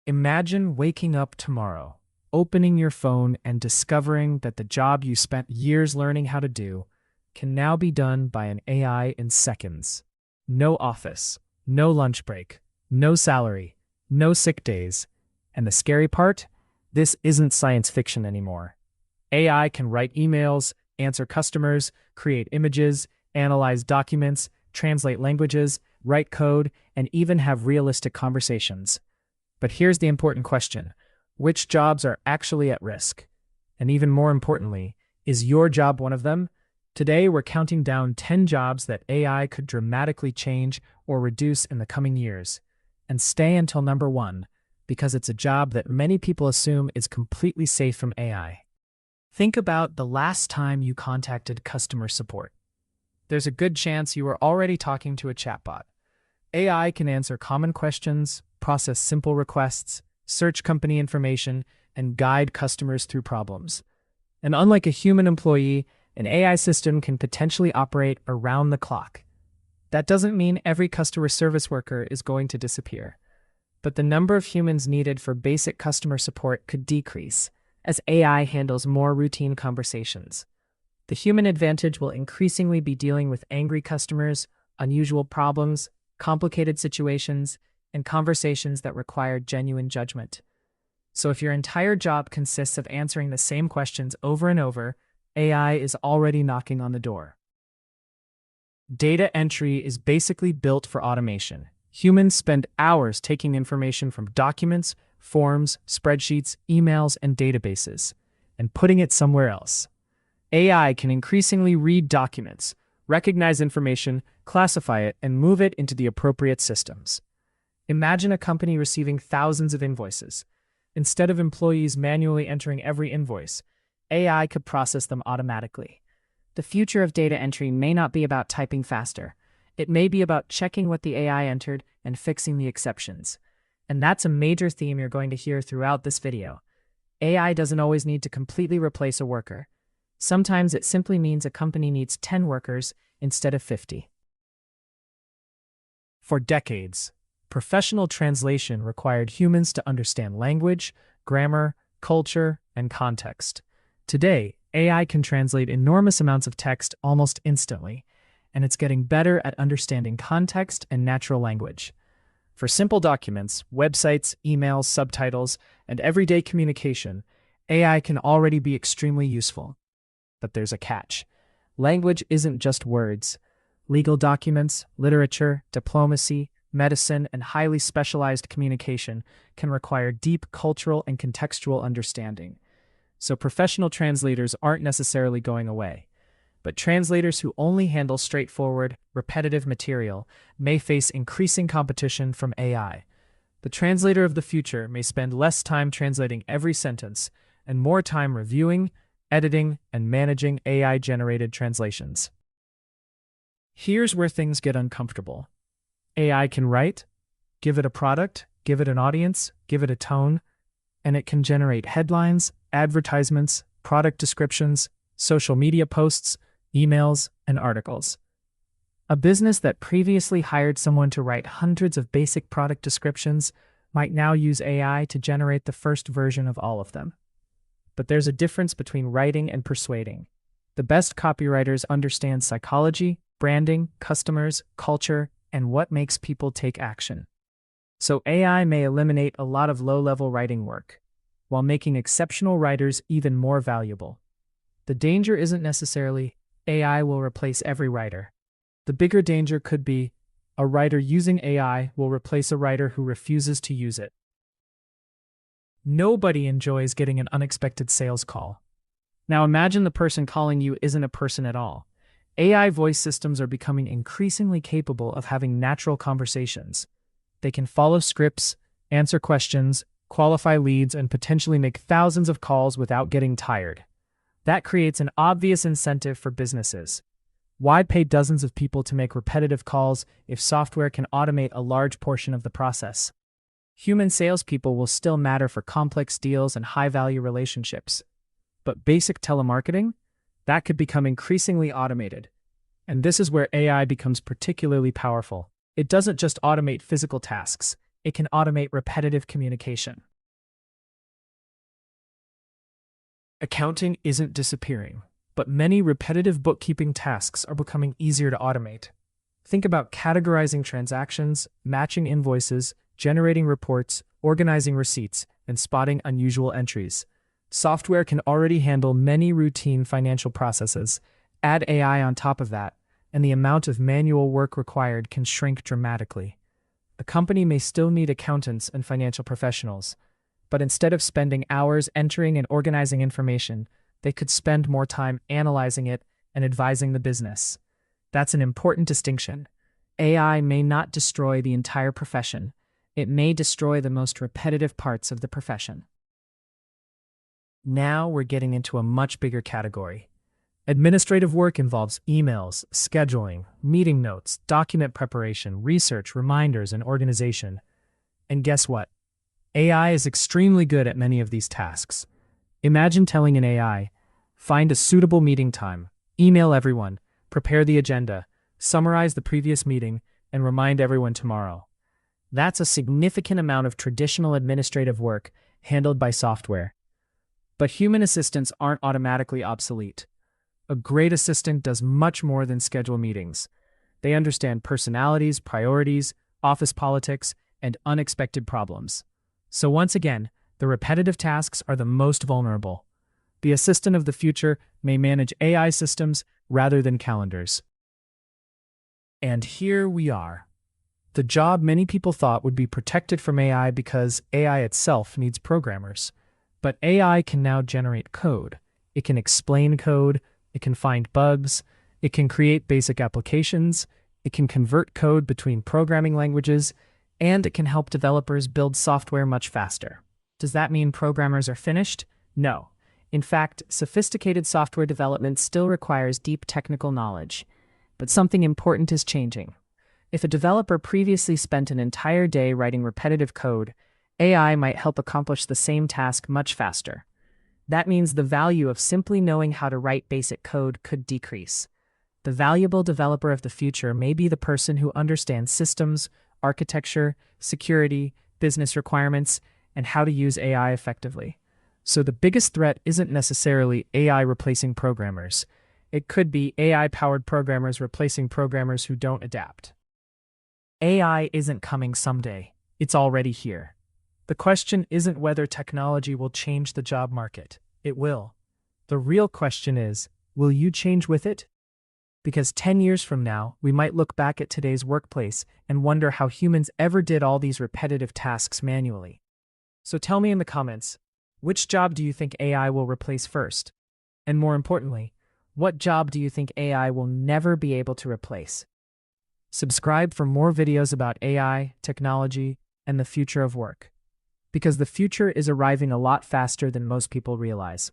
Imagine waking up tomorrow, opening your phone and discovering that the job you spent years learning how to do can now be done by an AI in seconds. No office, no lunch break, no salary, no sick days. And the scary part? This isn't science fiction anymore. AI can write emails, answer customers, create images, analyze documents, translate languages, write code, and even have realistic conversations. But here's the important question. Which jobs are actually at risk? And even more importantly, is your job one of them? Today, we're counting down 10 jobs that AI could dramatically change or reduce in the coming years. And stay until number 1, because it's a job that many people assume is completely safe from AI. Think about the last time you contacted customer support. There's a good chance you were already talking to a chatbot. AI can answer common questions, process simple requests, search company information, and guide customers through problems. And unlike a human employee, an AI system can potentially operate around the clock. That doesn't mean every customer service worker is going to disappear, but the number of humans needed for basic customer support could decrease as AI handles more routine conversations. The human advantage will increasingly be dealing with angry customers, unusual problems, complicated situations, and conversations that require genuine judgment. So if your entire job consists of answering the same questions over and over, AI is already knocking on the door. Data entry is basically built for automation. Humans spend hours taking information from documents, forms, spreadsheets, emails, and databases, and putting it somewhere else. AI can increasingly read documents, recognize information, classify it, and move it into the appropriate systems. Imagine a company receiving thousands of invoices. Instead of employees manually entering every invoice, AI could process them automatically. The future of data entry may not be about typing faster. It may be about checking what the AI entered and fixing the exceptions. And that's a major theme you're going to hear throughout this video. AI doesn't always need to completely replace a worker. Sometimes it simply means a company needs 10 workers instead of 50. For decades, professional translation required humans to understand language, grammar, culture, and context. Today, AI can translate enormous amounts of text almost instantly, and it's getting better at understanding context and natural language. For simple documents, websites, emails, subtitles, and everyday communication, AI can already be extremely useful. But there's a catch. Language isn't just words. Legal documents, literature, diplomacy, medicine, and highly specialized communication can require deep cultural and contextual understanding. So professional translators aren't necessarily going away. But translators who only handle straightforward, repetitive material may face increasing competition from AI. The translator of the future may spend less time translating every sentence and more time reviewing, editing, and managing AI-generated translations. Here's where things get uncomfortable. AI can write, give it a product, give it an audience, give it a tone, and it can generate headlines, advertisements, product descriptions, social media posts, emails, and articles. A business that previously hired someone to write hundreds of basic product descriptions might now use AI to generate the first version of all of them. But there's a difference between writing and persuading. The best copywriters understand psychology, branding, customers, culture, and what makes people take action. So AI may eliminate a lot of low-level writing work, while making exceptional writers even more valuable. The danger isn't necessarily AI will replace every writer. The bigger danger could be a writer using AI will replace a writer who refuses to use it. Nobody enjoys getting an unexpected sales call. Now imagine the person calling you isn't a person at all. AI voice systems are becoming increasingly capable of having natural conversations. They can follow scripts, answer questions, qualify leads, and potentially make thousands of calls without getting tired. That creates an obvious incentive for businesses. Why pay dozens of people to make repetitive calls if software can automate a large portion of the process? Human salespeople will still matter for complex deals and high-value relationships. But basic telemarketing? That could become increasingly automated. And this is where AI becomes particularly powerful. It doesn't just automate physical tasks. It can automate repetitive communication. Accounting isn't disappearing, but many repetitive bookkeeping tasks are becoming easier to automate. Think about categorizing transactions, matching invoices, generating reports, organizing receipts, and spotting unusual entries. Software can already handle many routine financial processes. Add AI on top of that, and the amount of manual work required can shrink dramatically. A company may still need accountants and financial professionals, but instead of spending hours entering and organizing information, they could spend more time analyzing it and advising the business. That's an important distinction. AI may not destroy the entire profession. It may destroy the most repetitive parts of the profession. Now we're getting into a much bigger category. Administrative work involves emails, scheduling, meeting notes, document preparation, research, reminders, and organization. And guess what? AI is extremely good at many of these tasks. Imagine telling an AI, find a suitable meeting time, email everyone, prepare the agenda, summarize the previous meeting, and remind everyone tomorrow. That's a significant amount of traditional administrative work handled by software. But human assistants aren't automatically obsolete. A great assistant does much more than schedule meetings. They understand personalities, priorities, office politics, and unexpected problems. So once again, the repetitive tasks are the most vulnerable. The assistant of the future may manage AI systems rather than calendars. And here we are. The job many people thought would be protected from AI because AI itself needs programmers. But AI can now generate code. It can explain code, it can find bugs, it can create basic applications, it can convert code between programming languages, and it can help developers build software much faster. Does that mean programmers are finished? No. In fact, sophisticated software development still requires deep technical knowledge. But something important is changing. If a developer previously spent an entire day writing repetitive code, AI might help accomplish the same task much faster. That means the value of simply knowing how to write basic code could decrease. The valuable developer of the future may be the person who understands systems, architecture, security, business requirements, and how to use AI effectively. So the biggest threat isn't necessarily AI replacing programmers. It could be AI-powered programmers replacing programmers who don't adapt. AI isn't coming someday. It's already here. The question isn't whether technology will change the job market. It will. The real question is, will you change with it? Because 10 years from now, we might look back at today's workplace and wonder how humans ever did all these repetitive tasks manually. So tell me in the comments, which job do you think AI will replace first? And more importantly, what job do you think AI will never be able to replace? Subscribe for more videos about AI, technology, and the future of work. Because the future is arriving a lot faster than most people realize.